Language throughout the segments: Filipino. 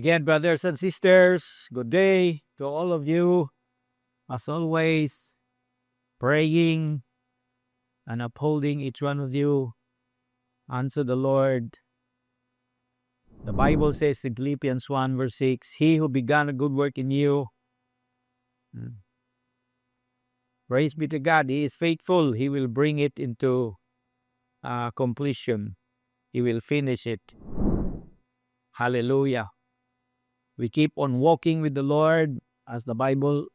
Again, brothers and sisters, good day to all of you. As always, praying and upholding each one of you unto the Lord. The Bible says in Philippians 1 verse 6, He who began a good work in you, praise be to God, He is faithful. He will bring it into completion. He will finish it. Hallelujah. We keep on walking with the Lord as the Bible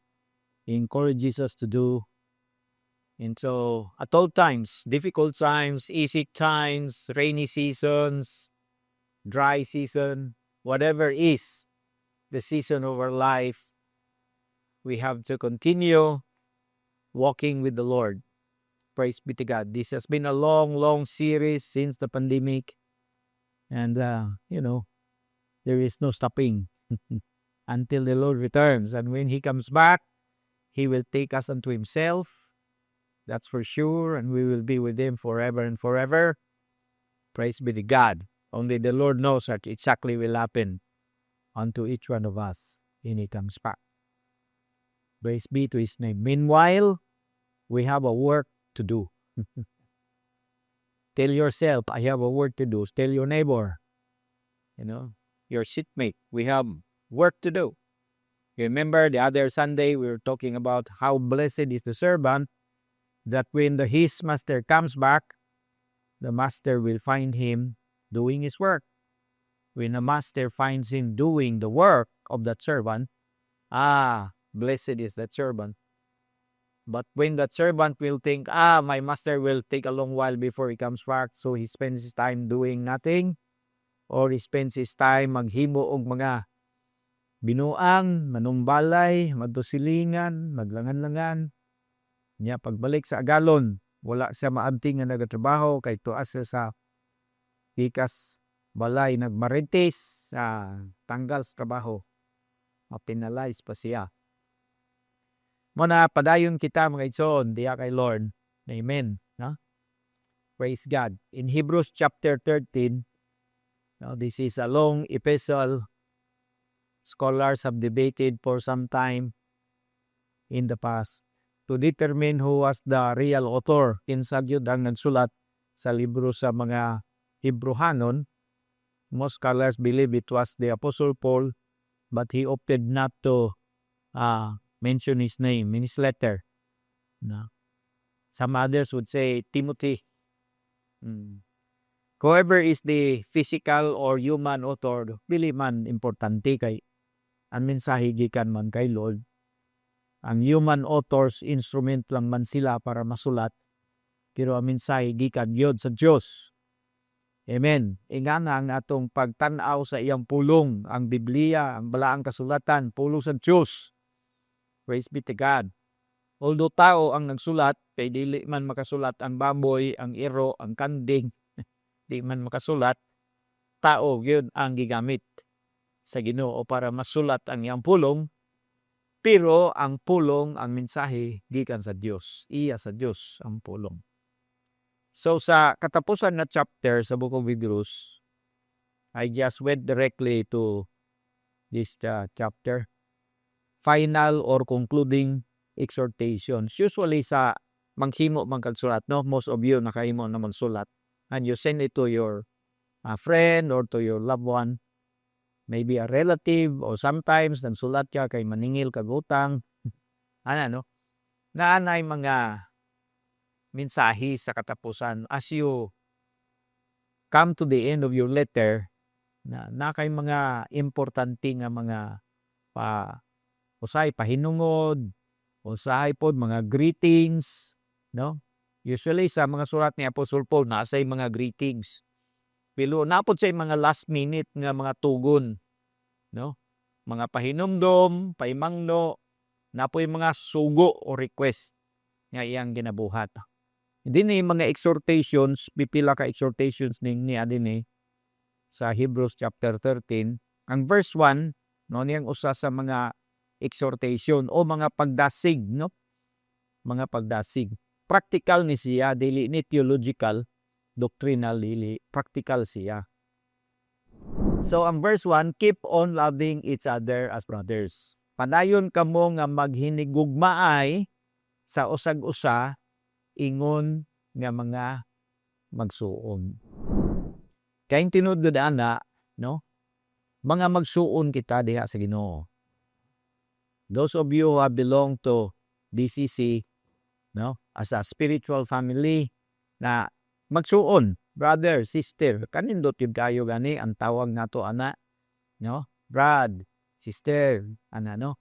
encourages us to do. And so, at all times, difficult times, easy times, rainy seasons, dry season, whatever is the season of our life, we have to continue walking with the Lord. Praise be to God. This has been a long series since the pandemic. And, there is no stopping until the Lord returns. And when He comes back, He will take us unto Himself. That's for sure. And we will be with Him forever and forever. Praise be to God. Only the Lord knows what exactly will happen unto each one of us when He comes back. Praise be to His name. Meanwhile, we have a work to do. Tell yourself, I have a work to do. Tell your neighbor, your seatmate, we have work to do. Remember the other Sunday we were talking about how blessed is the servant that when his master comes back, the master will find him doing his work. When the master finds him doing the work of that servant, blessed is that servant. But when that servant will think, my master will take a long while before he comes back, so he spends his time doing nothing, or he spends his time maghimo og mga binuang, manumbalay, magdusilingan, maglangan-langan. Nya pagbalik sa agalon, wala siya maabting nga nagatrabaho kay tuas siya sa ikas balay nagmarintis tanggal sa trabaho. Mapinalize pa siya. Muna padayon kita mga igsoon diya kay Lord. Amen. Praise God. In Hebrews chapter 13, this is a long epistle. Scholars have debated for some time in the past to determine who was the real author. Kinsa gyud ang nagsulat sa libro sa mga Hebrehanon. Most scholars believe it was the Apostle Paul, but he opted not to mention his name in his letter. Some others would say Timothy. Whoever is the physical or human author, dili man importante kay ang mensahe gikan man kay Lord. Ang human authors, instrument lang man sila para masulat, pero ang mensahe gikan gyud sa Dios. Amen. Ingana ang atong pagtan-aw sa iyang pulong, ang Biblia, ang balaang kasulatan, pulong sa Dios. Praise be to God. Although tao ang nagsulat, kay dili man makasulat ang baboy, ang iro, ang kanding, di man makasulat, tao yun ang gigamit sa Ginoo para masulat ang iyang pulong, pero ang pulong, ang mensahe, gikan sa Dios. Iya sa Dios ang pulong. So sa katapusan na chapter sa Book of Hebrews, I just went directly to this chapter. Final or concluding exhortations. Usually sa manghimo man kag sulat, most of you nakahimo na magsulat, and you send it to your friend or to your loved one, maybe a relative, or sometimes nagsulat ka kay maningil kag utang. Naanay mga mensahe sa katapusan as you come to the end of your letter na kay mga importante nga mga usahay pahinungod, usahay pod mga greetings, Usually sa mga sulat ni Apostle Paul nasa mga greetings. Pero napod sa mga last minute nga mga tugon, Mga pahinumdom, paimangno, napoy mga sugo o request nga iyang ginabuhat. Hindi ni mga exhortations, pipila ka exhortations ni adini sa Hebrews chapter 13. Ang verse 1, niyang usa sa mga exhortation o mga pagdasig, Mga pagdasig. Practical ni siya, dili ni theological, doctrinal, dili practical siya. So ang verse 1, keep on loving each other as brothers. Padayon kamo nga maghinigugmaay sa usag-usa ingon nga mga magsuon. Kay tinud gud ana, no? Mga magsuon kita diha sa Ginoo. Those of you who have belonged to DCC, no, as a spiritual family na magsuon, brother, sister, kanindot yun kayo gani ang tawag nato ana, no? Brad, sister, ana no?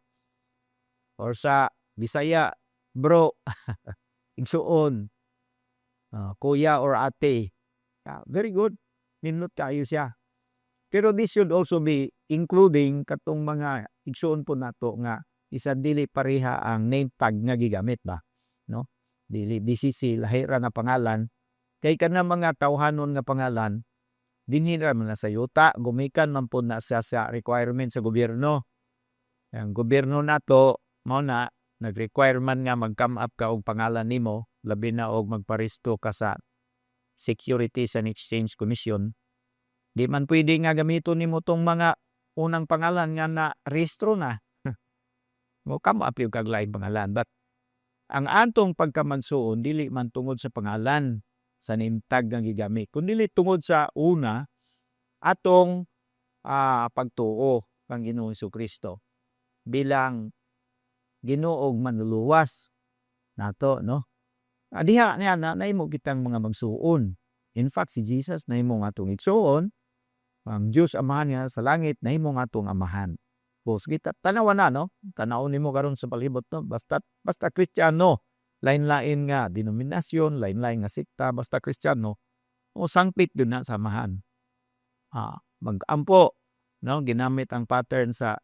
Or sa Bisaya, bro, igsuon, kuya or ate. Very good. Nindot kayo siya. Pero this should also be including katong mga igsuon po nato nga isa dili pareha ang name tag nga gigamit ba, no? Dili DCC lahira nga pangalan kay kana mga tawhanon nga pangalan dinhi ra man na sa yuta, gumikan man pud na sa requirement sa gobyerno. Ang gobyerno nato mao na nag-require man nga mag-come up ka og pangalan nimo labi na og magparesto ka sa Securities and Exchange Commission. Di man pwede nga gamiton nimo tong mga unang pangalan nga na rehistro na. Mo come up yung kaglaing pangalan. But ang atong pagkamagsuon dili man tungod sa pangalan sa nimtag nga gigamit, kundi tungod sa una atong pagtuo kang Ginoong Jesucristo bilang Ginoong manluluwas nato, no? Diha niya na nahimo kitang mga magsuon. In fact, si Jesus nahimo nga atong igsuon, ang Diyos Amahan niya sa langit nahimo nga atong amahan. Bos kita tanawan na, no? Tanawon nimo karon sa palibot, no? Basta Kristiyano, lain-lain nga denominasyon, lain-lain nga sekta, basta Kristiyano, o sangpit yun na samahan. Mag-ampo, no? Ginamit ang pattern sa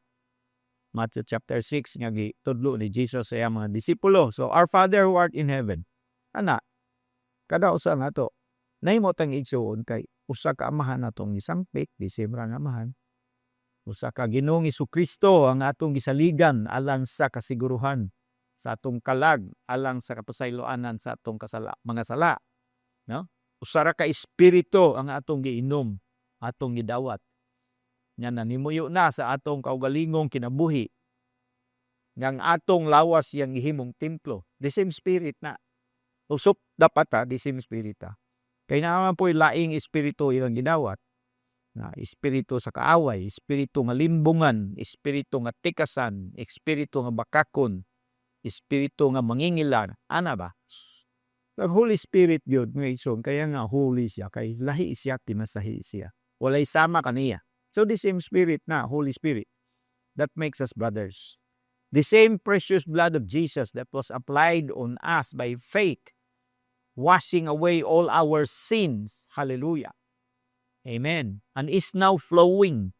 Matthew chapter 6 nga gitudlo ni Jesus sa mga disipulo. So our Father who art in heaven, ana, kada usa nato nahimo tang igsuon kay usa ka amahan natong gisangpit, Disyembra nga amahan. Usa ka Ginoong Jesucristo ang atong gisaligan alang sa kasiguruhan sa atong kalag, alang sa kapasayloanan sa atong mga sala, no? Usa ra ka espiritu ang atong giinom, atong gidawat. Nya nanimuyo na sa atong kaugalingong kinabuhi. Ngang atong lawas yang gihimong templo, the same spirit na. Usop dapat the same spirit Kay naman po laing espiritu ilang gidawat. Na espiritu sa kaaway, espiritu nga limbungan, espiritu nga tikasan, espiritu nga bakakon, espiritu nga mangingilan, ana ba? The Holy Spirit gyud nga ison kaya nga holy siya kay lahi siya timasahi siya. Walay sama kaniya. So the same spirit na, Holy Spirit, that makes us brothers. The same precious blood of Jesus that was applied on us by faith, washing away all our sins. Hallelujah. Amen. And is now flowing,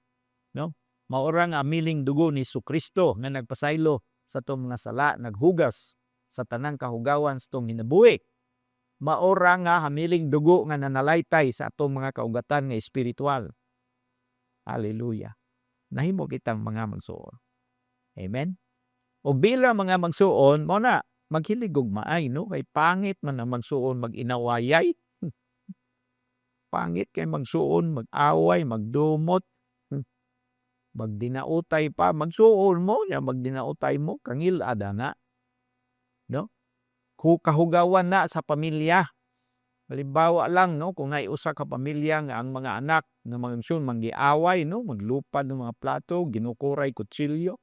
no? Maura nga miling dugo ni Jesucristo nga nagpasaylo sa tong mga sala, naghugas sa tanang kahugawan sa tong hinabuhi. Maura nga hamiling dugo nga nanalaytay sa atong mga kaugatan nga espiritual. Hallelujah. Nahimo kitang mga magsuon. Amen. O bilang mga magsuon, mo na maghilig og maay, no? Kay pangit man ang magsuon mag-inawayay. Pangit kay magsuon, mag-away, magdumot, magdinautay pa, magsuon mo, ya magdinautay mo, kangil ada na. No? Kahugawan na sa pamilya. Halimbawa lang, no, kung ay usa ka pamilya nga ang mga anak nga magsuon manggiaway, no, maglupad ng mga plato, ginukuray kutsilyo,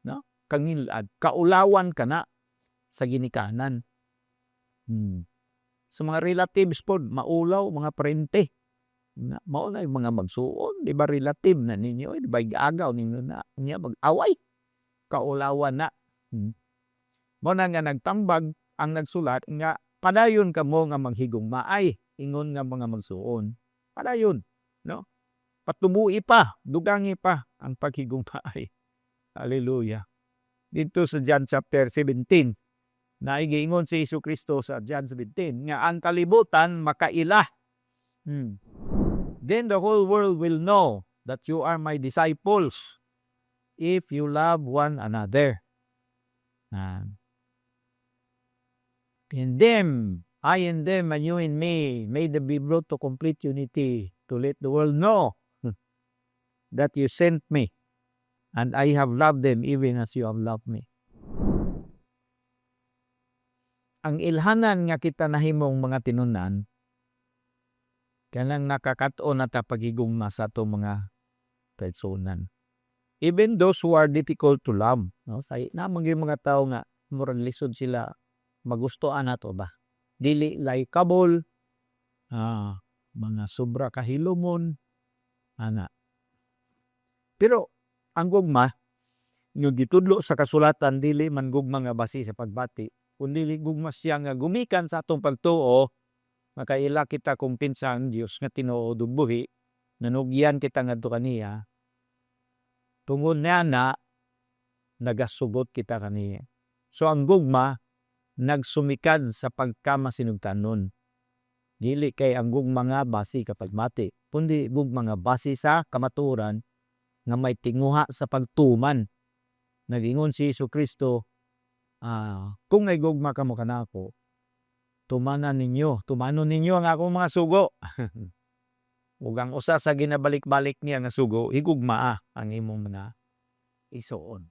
no? Kangilad, kaulawan ka na sa ginikanan. Sa mga relatives po, maulaw, mga parente. Mao na yung mga magsuon, di ba relative na ninyo, di ba agaw ninyo na niya mag-away, kaulawan na. Mao na nga nagtambag ang nagsulat nga padayon kamo nga maghigong maay, ingon nga mga magsuon. Padayon, no? Patubui pa, dugangi pa ang paghigong maay. Hallelujah. Dito sa John chapter 17, naigingon si Jesucristo sa John 17 nga ang kalibutan makaila. Then the whole world will know that you are my disciples if you love one another. In them, I in them, and you in me, may they be brought to complete unity to let the world know that you sent me, and I have loved them even as you have loved me. Ang ilhanan nga kita nahimong mga tinunan, kanang nakakaton na ta pagigugma sa atong mga kaigsuonan. Even those who are difficult to love, no? Say namang yung mga tao nga murag lisod sila magustuhan nato ba. Dili likeable, mga sobra kahilomon, ana. Pero ang gugma nga gitudlo sa kasulatan dili man gugma nga base sa pagbati, kundi gugma siya nga gumikan sa atong pagtuo, makaila kita kumpinsa ang Dios nga tinuod ug buhi, nanugyan kita ngadto kaniya. Tungod niya na nagasugot kita kaniya. So ang gugma nagsumikad sa pagkamasinugtanon. Dili kay ang gugma nga base ka pagbati, kundi gugma nga base sa kamaturan nga may tinguha sa pagtuman. Nagingon si Jesucristo, kung may gugma kamo kanako, tumanon ninyo ang akong mga sugo. Ug ang usa sa ginabalik-balik niya nga sugo, higugmaa ang imong mga isuon.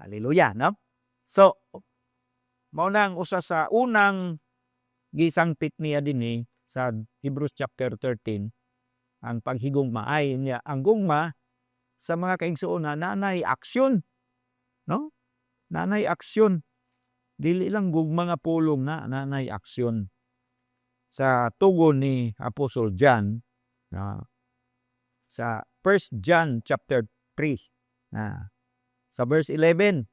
Hallelujah, no? So, mao na ang usa sa unang gisangpit niya dinhi sa Hebrews chapter 13, ang paghigugma ay niya ang gugma sa mga kaigsuonan nanay aksyon, no? Nanay aksyon. Dili lang gugma nga pulong na nanay aksyon. Sa tugon ni Apostle John, sa 1 John chapter 3, sa verse 11,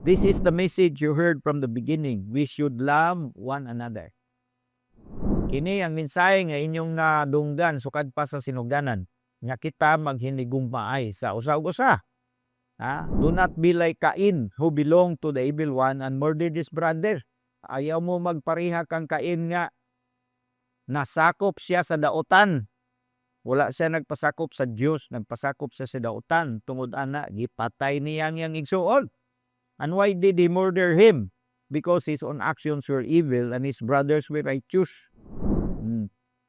this is the message you heard from the beginning. We should love one another. Kini ang mensahe nga inyong nadunggan sukad pa sa sinugdanan, nga kita maghinigugmaay sa usa ug usa. Do not be like Cain, who belonged to the evil one and murdered his brother. Ayaw mo magpareha kang Cain nga nasakop siya sa dautan. Wala siya nagpasakop sa Dios, nagpasakop siya sa dautan. Tungod ana, gipatay niya ang igsuon. And why did he murder him? Because his own actions were evil and his brothers were righteous.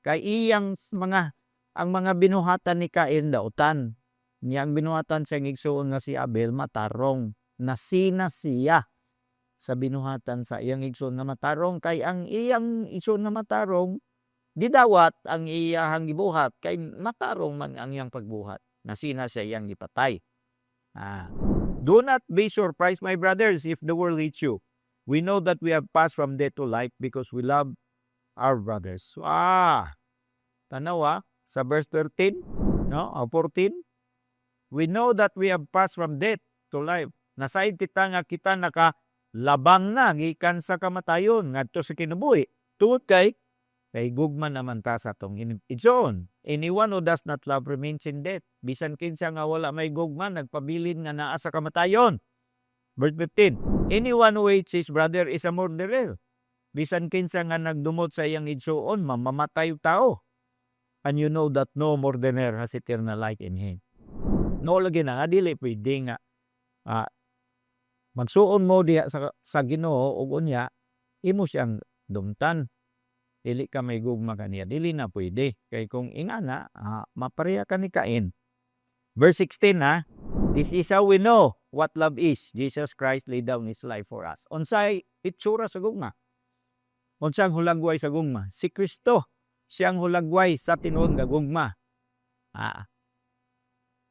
Kay ang mga binuhatan ni Cain dautan. Niyang binuhatan sa igsuon nga si Abel matarong. Nasina siya sa binuhatan sa iyang igsuon nga matarong. Kay ang iyang igsuon nga matarong, gidawat ang iyang gibuhat kay matarong man ang iyang pagbuhat. Nasina siya iyang gipatay. Do not be surprised, my brothers, if the world hates you. We know that we have passed from death to life because we love our brothers. Tanawa sa verse 13, no? 14. We know that we have passed from death to life. Nasaid kita nga kita nakalabang na gikan sa kamatayon ngadto sa kinabuhi. Tungod kay gugma naman ta sa tong igsoon. Anyone who does not love remains in death. Bisan kinsa nga wala may gugma nagpabilin nga naa sa kamatayon. Verse 15. Anyone who hates his brother is a murderer. Bisan kinsa nga nagdumot sa iyang igsoon mamamatay tao. And you know that no murderer has eternal life in him. No lagi na nga dili pwede nga magsuon mo diha sa Ginoo ug unya imo siyang dumtan. Dili ka may gugma kaniya, dili na pwede. Kay kung ingana, mapareha ka ni Cain. Verse 16, this is how we know what love is. Jesus Christ laid down His life for us. Unsay itsura sa gugma? Unsang hulagway sa gugma? Si Kristo. Siyang hulagway sa tinuod nga gugma.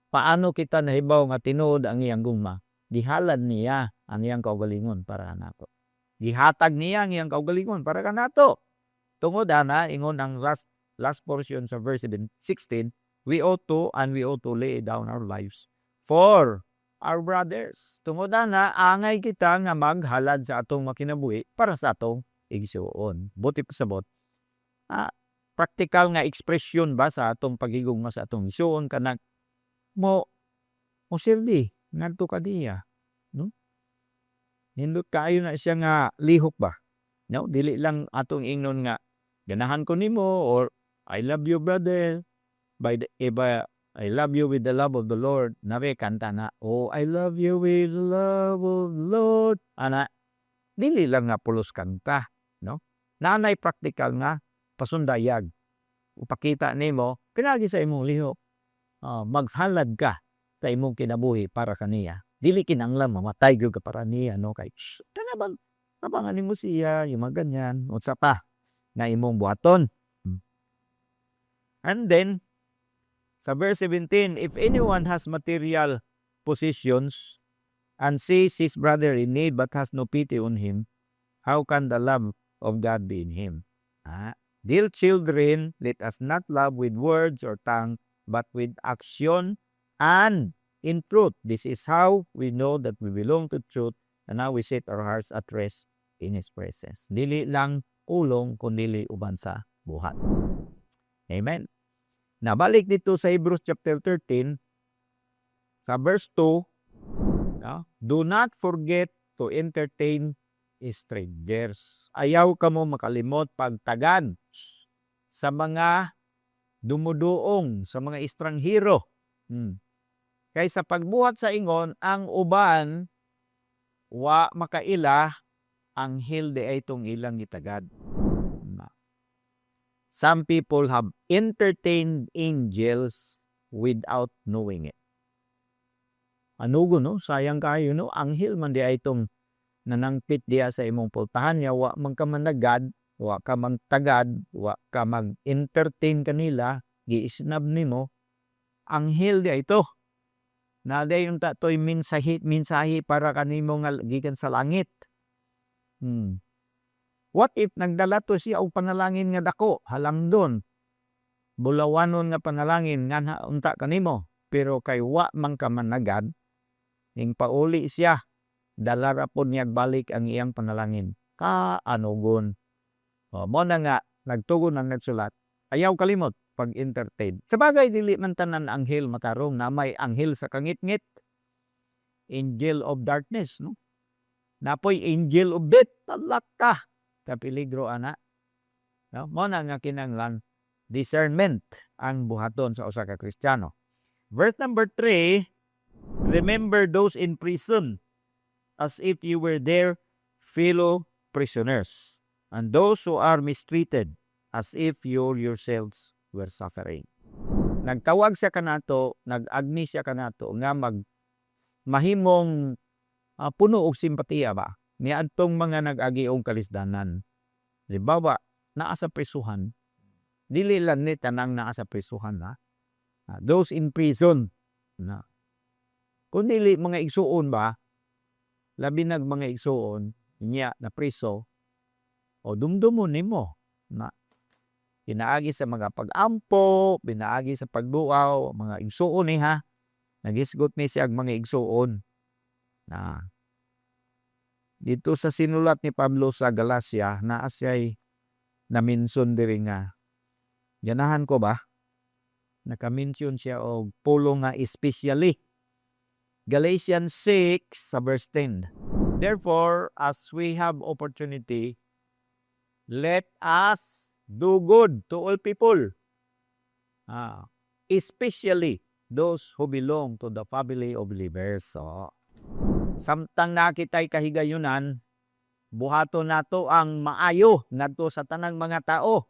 Paano kita nahibaw nga tinuod ang iyang gugma? Gihalad niya ang iyang kaugalingon para nato. Gihatag niya ang iyang kaugalingon para kanato. Tungod ana ingon ang last portion sa verse 16, we ought to lay down our lives for our brothers. Tungod ana angay kita nga maghalad sa atong makinabuhi para sa atong igsuon. Buti pasabot. Practical nga expression ba sa atong pagigugma sa atong igsuon kanang mo silbi ngadto ka diya, no? Nindot kaayo na siya nga lihok ba? No, dili lang atong ingnon nga ganahan ko nimo or I love you brother I love you with the love of the Lord. Nabe kanta na, oh I love you with the love of the Lord. Ana dili lang nga pulos kanta, no? Nanay practical nga pasundayag. Upakita nimo pinagi sa imong lihok. maghalad ka sa imong kinabuhi para kaniya. Dili kinahanglan mamatay gyud ka para niya, no, kay tanaban tabangan nimo siya yung mga ganyan unsa pa nga imong buhaton. And then sa verse 17, if anyone has material possessions and sees his brother in need but has no pity on him, how can the love of God be in him? Dear children, let us not love with words or tongue, but with action and in truth. This is how we know that we belong to truth and how we set our hearts at rest in His presence. Dili lang ulong, kundi uban sa buhat. Amen. Nabalik dito sa Hebrews chapter 13, sa verse 2, do not forget to entertain strangers. Ayaw ka mo makalimot pagtagan sa mga dumuduong, sa mga estranghero. Kay sa pagbuhat sa ingon, ang uban wa makaila, anghel di ay itong ilang gitagad. Some people have entertained angels without knowing it. Anugo, no? Sayang kayo, no? Anghel man di ay itong nanangpit diya sa imong pultahan niya, wa man ka managad, wa ka magtagad, wa ka mag-entertain kanila, giisnab nimo, anghel diya ito. Nada yung tatoy minsahi para kanimo nga gikan sa langit. What if nagdala to siya og panalangin nga dako, halang doon, bulawanon nga panalangin nga unta kanimo, pero kay wa man ka managad, ning pauli siya, dala ra pod niya balik ang iyang panalangin. Kaanugon. Mo na nga, nagtugon ang nagsulat, ayaw kalimot pag-entertain. Sabagay, dili man tanan anghel matarong na may anghel sa kangit-ngit. Angel of darkness, no? Napoy angel of death, talak ka. Kapiligro, ana. No? Mo na nga kinanglan, discernment ang buhaton sa usa ka Kristiyano. Verse number 3, remember those in prison as if you were their fellow prisoners, and those who are mistreated as if you yourselves were suffering. Nagtawag siya kanato, nag-agni siya kanato nga mahimong puno og simpatiya ba niadtong mga nag-agi og kalisdanan. Halimbawa, naa sa prisuhan, dili lang ni tanang naa sa prisuhan, those in prison na. Kung dili mga igsuon ba, labi nag mga igsuon niya na priso, o dumdumon nimo na pinaagi sa mga pag-ampo, pinaagi sa pagduaw, mga igsuon ni nagisgot ni siya mga igsuon. Dito sa sinulat ni Pablo sa Galacia, naa siya'y naminson diri nga. Ganahan ko ba? Nakamention siya og pulo nga especially. Galatians 6 sa verse 10. Therefore, as we have opportunity, let us do good to all people, especially those who belong to the family of believers. So, samtang nakitay kahigayunan, buhaton nato ang maayo ngadto sa tanang mga tao.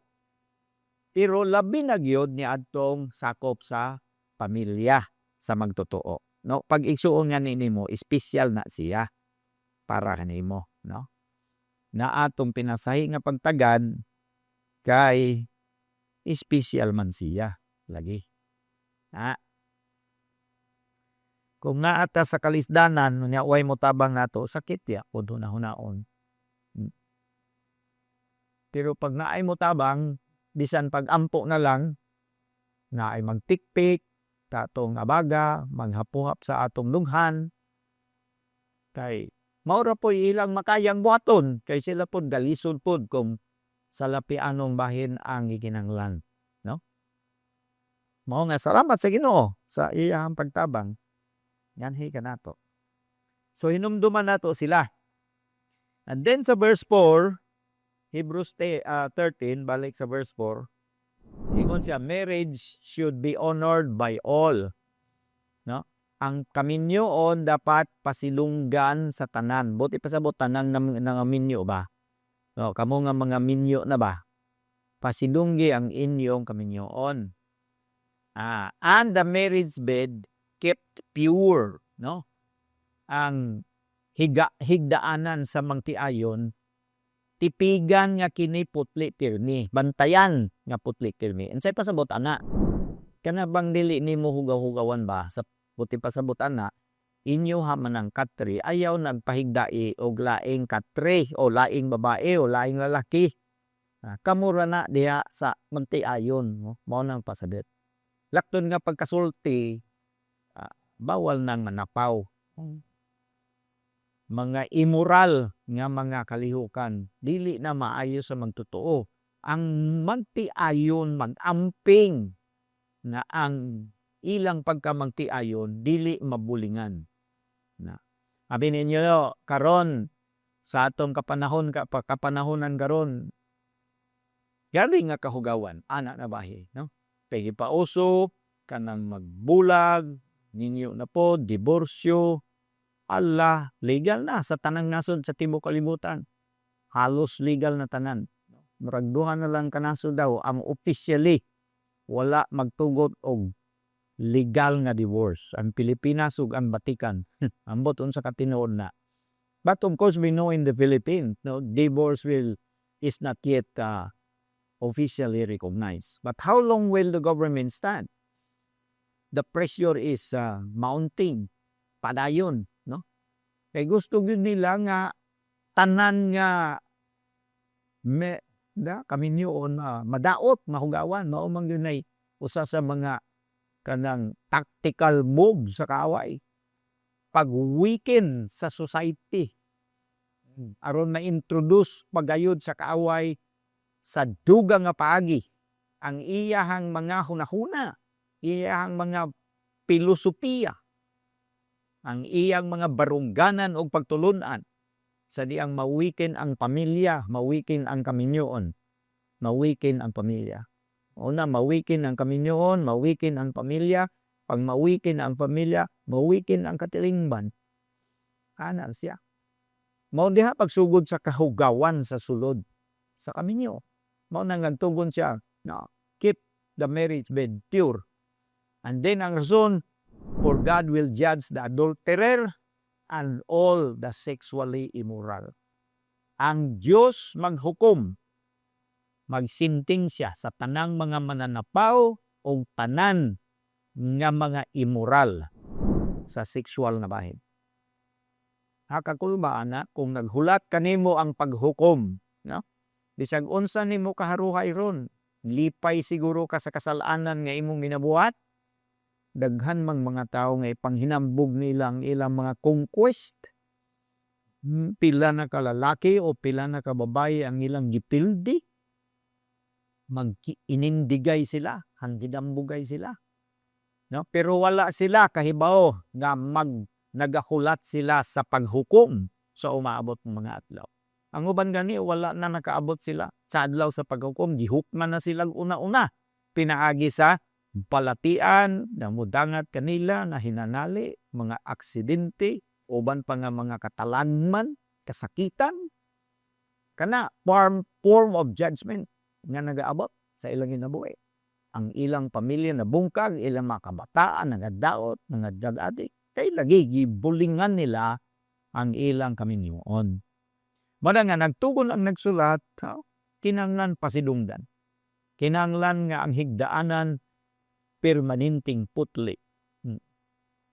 Pero labi na gyud ni adtong sakop sa pamilya sa magtotoo. No, pag igsuon nga nimo, special na siya para kanimo, no? Na atong pinasahi nga pagtagan kay special man siya lagi. Kung naata sa kalisdanan nya way motabang nato, sakit ya kun hunaon. Pero pag naay motabang, bisan pag-ampo na lang, naay magtikpik, tatong abaga, maghapuhap sa atong lunghan, kay maura po ilang makayang buhaton, kay sila po galisod po kung sa lapianong bahin ang ikinanglan. No? Mao nga salamat sa Ginoo sa iyang pagtabang. Yanhi ka nato. So hinumduman nato sila. And then sa verse 4, Hebrews 13, balik sa verse 4, ingon siya, marriage should be honored by all. No? Ang kaminyoon dapat pasilunggan sa tanan. Buti pasabot tanan ng minyo ba? No, kamo nga mga minyo na ba? Pasilunggi ang inyong kaminyoon. And the marriage bed kept pure, no? Ang higdaanan sa mangtiayon, tipigan nga kini putli pirmi, bantayan nga putli pirmi. Unsay pasabot ana? Kana bang dili nimo hugaw-hugawan ba sa puti pasabot ana? Inyo hamanang katri ayaw nagpahigdai og laing katri o laing babae o laing lalaki. Kamura na diha sa mangtiayon, no? Mao nang pasabot. Lakton nga pagkasulti, bawal nang manapaw. Mga immoral nga mga kalihukan, dili na maayo sa magtotoo. Ang magtiayon, magamping na ang ilang pagkamagtiayon, dili mabulingan. Abi ninyo karon sa atong kapanahonan karon, gali nga kahugawan, ana na bahi, no? Pagipauso, kanang magbulag, ninyo na po, diborsyo, ala, legal na sa tanang nasod sa tibuok kalibutan. Halos legal na tanan. Murag duha na lang kanasod daw ang officially wala magtugot og legal nga divorce. Ang Pilipinas ug ang Vatican. Ambot unsa ka tinuod na. But of course we know in the Philippines, no, divorce is not yet officially recognized. But how long will the government stand? The pressure is mounting. Padayon, no? Kay gusto gyud nila nga tanan nga kaminyoon madaot, mahugawan, mao man gyud nay usa sa mga kanang tactical move sa kaaway. Pag-weaken sa society. Aron na-introduce pagayod sa kaaway sa dugang nga paagi ang iyahang mga hunahuna, iyahang mga pilosopiya, ang iyang mga barungganan o pagtulunan sa diyang mawikin ang pamilya, mawikin ang kaminyoon, mawikin ang pamilya. Una, mawikin ang kaminyoon, mawikin ang pamilya. Pag mawikin ang pamilya, mawikin ang katilingban. Ana siya. Mao diha pagsugod sa kahugawan sa sulod sa kaminyo. Mao nang nagtugon siya na keep the marriage bed pure. And then ang rason, for God will judge the adulterer and all the sexually immoral. Ang Diyos maghukom, magsinting siya sa tanang mga mananapaw o tanan nga mga immoral sa sexual na bahin. Hakakulba ana kung naghulat kanimo ang paghukom, no? Bisag unsa nimo kaharuhay ron, lipay siguro ka sa kasalanan nga imong ginabuhat. Daghan mang mga tawo nga ipanghinambog nila ang ilang mga conquest. Pila na ka lalaki o pila na ka babae ang ilang gipildi. Inindigay sila, handidambugay sila. No? Pero wala sila kahibaw nga nagahulat sila sa paghukom sa umaabot ng mga adlaw. Ang uban gani wala na nakaabot sila sa adlaw sa paghukom, gihukman na sila una-una. Pinaagi sa palatian, namudangat kanila na hinanali, mga aksidente, uban pa nga mga katalanman, kasakitan, kana form of judgment nga nagaabot sa ilang ginabuhi. Ang ilang pamilya na bungkag, ilang mga kabataan, nagadaot, mga drug addict, kay lagi gibulingan nila ang ilang kaminyoon. Mada nga nagtugon ang nagsulat, kinanglan pasidungdan. Kinanglan nga ang higdaanan permanenteng putli.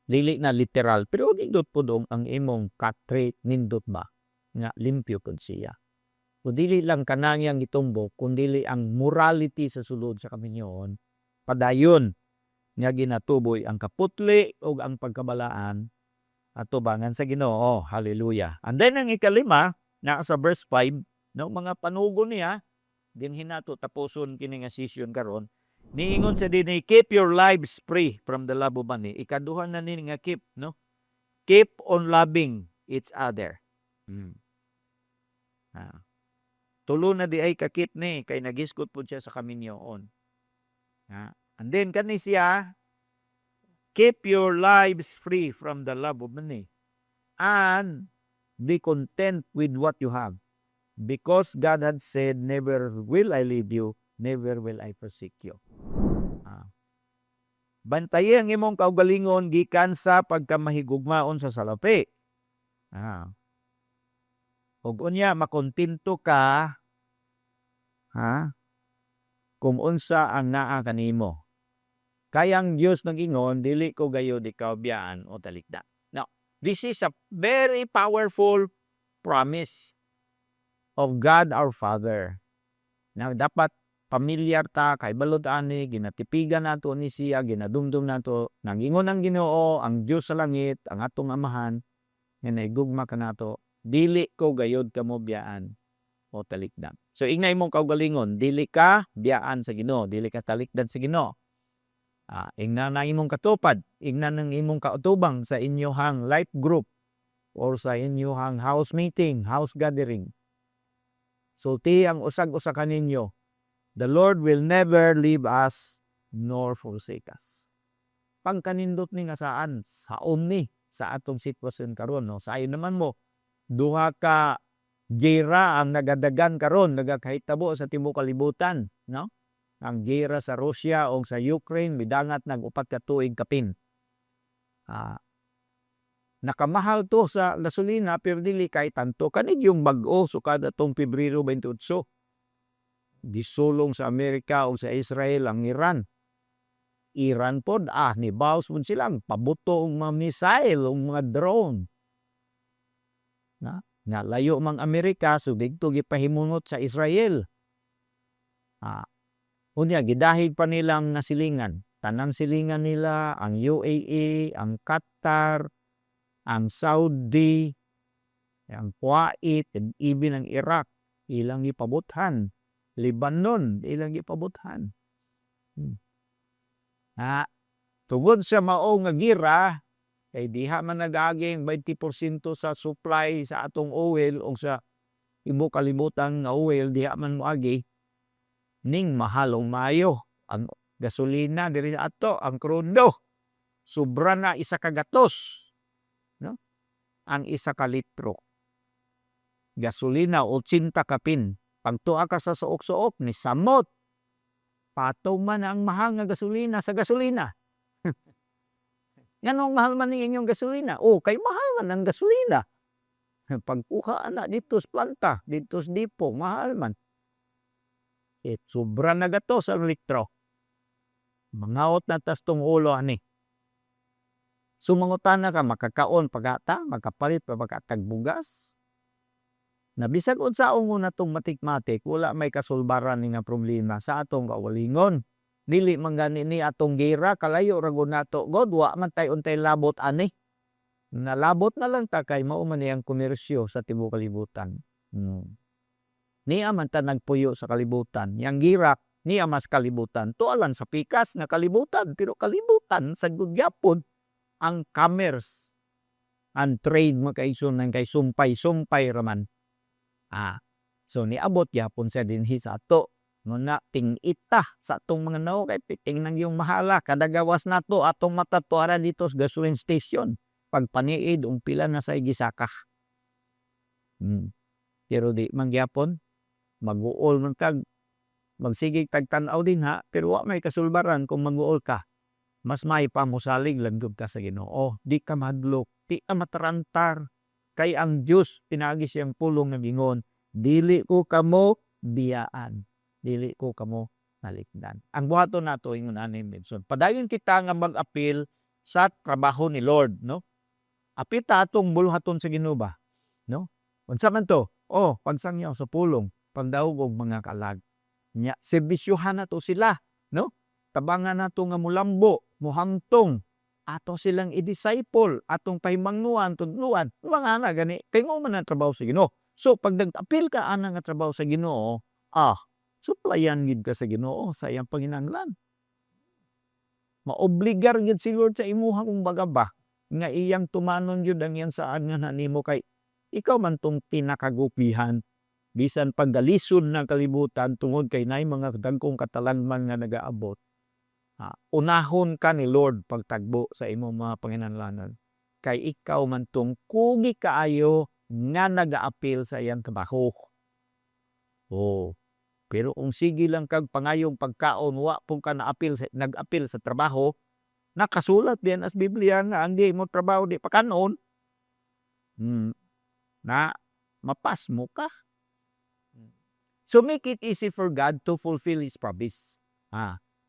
Dili na literal, pero nindot po dong ang imong katrit nindot ba nga limpyo pud siya. O dili lang kanangyang itumbok, kundili ang morality sa sulod sa kaminyoon, padayon nga ginatuboy ang kaputli o ang pagkabalaan at tubangan sa Ginoo. Hallelujah. And then ang ikalima, na sa verse 5, no, mga panugo niya, din hinato tapuson kini nga session karon. Niingon sa dinhi, keep your lives free from the love of money. Ikaduha na ni nga keep, no? Keep on loving each other. Tulo na di ay kakip ni, kay nagiskot po siya sa kaminyoon. And then kani siya, keep your lives free from the love of money. And be content with what you have. Because God had said, never will I leave you, never will I forsake you. Bantayan ang imong kaugalingon gikan sa pagkamahigugmaon sa salapi. Ug unya makontento ka kung unsa ang naa kanimo. Kayang Dios nag-ingon dili ko gayud ikaw biyaan o talikdan. Now, this is a very powerful promise of God our Father. Now, dapat pamilyar ta kay balod ani ginatipigan nato ni siya, ginadumdum nato nangingon ang Ginoo, ang Dios sa langit, ang atong amahan nga naigugma kanato, dili ko gayud kamo biyaan o talikdan. So ingna imong kaugalingon, dili ka biyaan sa Ginoo, dili ka talikdan sa Ginoo. Ingna na imong katupad, ingna nang imong kautubang sa inyohang life group or sa inyohang house meeting, house gathering. Sulti ang usag-usa kaninyo, the Lord will never leave us nor forsake us. Pangkanindot ni nga saan? Saon ni sa atong sitwasyon karon, no? Sa ayon naman mo, duha ka gera ang nagadagan karon, nagakahitabo sa tibuok kalibutan, no? Ang gera sa Russia o sa Ukraine midangat nag-upat ka tuig kapin. Nakamahal to sa gasolina pero dili kay tanto kanig yung bag-o sukad atong Pebrero 28. Gisulong sa Amerika o sa Israel ang Iran. Iran pod ni bawas mo silang pabuto ang mga missile o mga drone. Nga layo mang Amerika subig to gipahimunot sa Israel. Unya gidahig pa nilang nasilingan. Tanang silingan nila ang UAE, ang Qatar, ang Saudi, ang Kuwait, and even ang Iraq, ilang ipabuthan. Lebanon, ilang ipabuthan. Tungod sa mao nga gira, kay diha man nag-aging 20% sa supply sa atong oil o sa ibo kalibutan nga oil, diha man moagi, ning mahalong mayo. Ang gasolina diri sa ato, ang krudo, sobra na 1 ka gatos. No? Ang 1 ka litro. Gasolina 80 kapin. Pagtuwa ka sa suok-suok ni samot. Pataw man ang mahal nga gasolina sa gasolina. Nganong mahal man ni inyong gasolina? Kay mahal man ang gasolina. Pagkuha na dito sa planta, dito sa dipo, mahal man. Sobra na gatos ang litro. Mangaot na tas tong ulo ani. Sumangutan na ka, makakaon pagata, makapalit pa pagkatagbugas. Nabisag unsaon mo na itong matik-matik, wala may kasulbaran ni nga problema sa atong kawalingon. Dili man gani ni atong gira, kalayo ragon nato, God, wa man tayo untay labot ani. Nalabot na lang ta kay mao man ang komersyo sa tibuok kalibutan. Niya man ta nagpuyo sa kalibutan. Yang gira, niya mas kalibutan. Tualan sa pikas nga kalibutan, pero kalibutan sa gugyapon ang commerce, ang trade makaison ng kay sumpay-sumpay raman. So niabot yapon sa dinhi sa ato. Nguna ting-ita sa atong mga nao kay piting nang yung mahala. Kadagawas na to atong matatuaran dito sa gasoline station. Pagpaniid, pila na sa igisakah. Pero di mangyapon, mag-uol man kag, magsigig tagtanaw din ha, pero wa may kasulbaran kung mag-uol ka. Mas may pamusalig langgod ka sa Ginoo. Di ka madlok, di ka matarantar. Kay ang Diyos, pinagi siyang pulong na gingon, dili ko kamo biyaan. Dili ko kamo nalikdan. Ang buhato nato, ingon ani Benson, padayon kita nga mag-apil sa trabaho ni Lord, no? Apil ta atong buluhaton sa Ginoo ba? No? Unsa man to? Pagsangyaw sa pulong, pagdaog og mga kalag. Nya, serbisyuhan na to sila, no? Tabangan na to nga mulambo, muhamtong, ato silang i-disciple, atong pahimangnuan, tudluan, mga na gani, tingo man ang trabaho sa Ginoo. So, pag nag-apil ka ana nga trabaho sa Ginoo, suplayan gid ka sa Ginoo sa iyang panginahanglan. Maobligar gid si Lord sa imuha kung baga ba, nga iyang tumanon yun ang yan saan nga nanimo kay ikaw man tong tinakagupihan bisan pagdalisod ng kalibutan tungod kay nay mga dagkong katalagman nga nagaabot. Unahon ka ni Lord pagtagbo sa imong mga panginahanglanon kay ikaw man tong kugi kaayo nga nagaapil sa iyang trabaho. Pero kung sige lang kag pangayong pagkaon wa pong ka nag-apil sa trabaho, Nakasulat din as Biblia nga ang di mo trabaho di pakanon. Na mapas mo ka. So make it easy for God to fulfill His promise.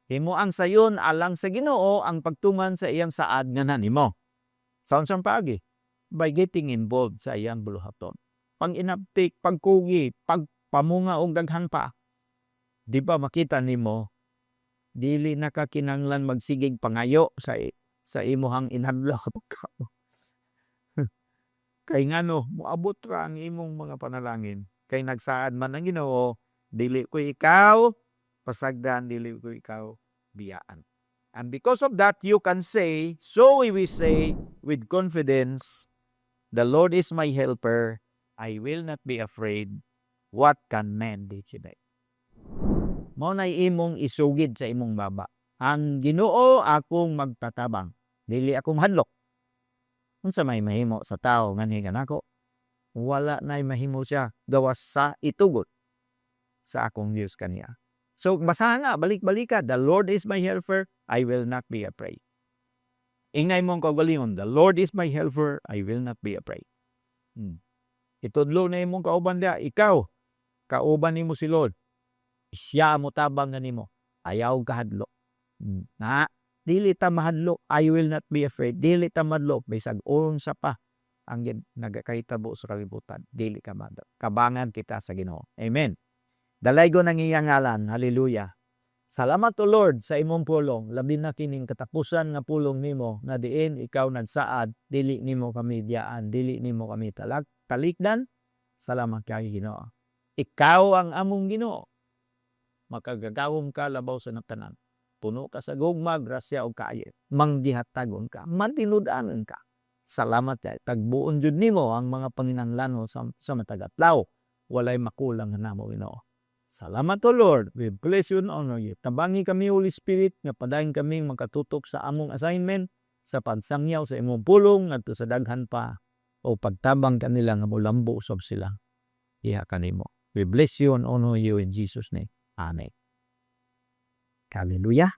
Himuang sayon alang sa Ginoo ang pagtuman sa iyang saad nga nanimo. Sounds ang paagi. By getting involved sa iyang buluhaton. Pag-inaptik, pagkugi, pagpamunga og daghan pa. Di ba makita nimo dili nakakinanglan magsigig pangayo sa imuhang inadlaw. Kay ngano moabot ra ang imong mga panalangin. Kay nagsaad man ang Ginoo, dili ko ikaw pasagdan, dili ko ikaw biyaan. And because of that, you can say, so we say with confidence, the Lord is my helper, I will not be afraid. What can man do today? Mao nay imong isugid sa imong baba. Ang Ginoo akong magtatabang, dili ako mahadlok. Unsa may mahimo sa tao ngani kanako? Wala nay mahimo siya gawas sa itugot sa akong Dios kaniya. So basahan na balik-balika, the Lord is my helper, I will not be afraid. Ingay mong kaugalingon, the Lord is my helper, I will not be afraid. Itudlo na imong kauban dia, ikaw kauban nimo si Lord. Siya mo tabang nimo, ayaw kahadlok. Dili ta mahadlok, I will not be afraid. Dili ta madlok bisag unsa pa ang nagakahitabo sa kalibutan. Dili ka madlok. Kabangan kita sa Ginoo. Amen. Dalaygo ng iyang ngalan. Hallelujah. Salamat o Lord sa imong pulong. Labi na kining katapusan nga pulong nimo nga diin ikaw nagsaad, dili nimo kami diyaan, dili nimo kami talikdan. Salamat kay Ginoo. Ikaw ang among Ginoo. Makagagawom ka labaw sa natanan. Puno ka sa gugma, grasya o kaayet. Mangdihatagon ka, mantinud-anon ka. Salamat kay tagbuon jud nimo ang mga panginahanglan sa matagatlaw. Walay makulang nga namo Ginoo. Salamat o Lord. We bless you and honor you. Tabangi kami Holy Spirit nga padayon kaming makatutok sa among assignment sa pagsangyaw sa imong pulong ngadto sa daghan pa o pagtabang kanila nga molambo usab sila. Iha kanimo. We bless you and honor you in Jesus name. Amen. Hallelujah.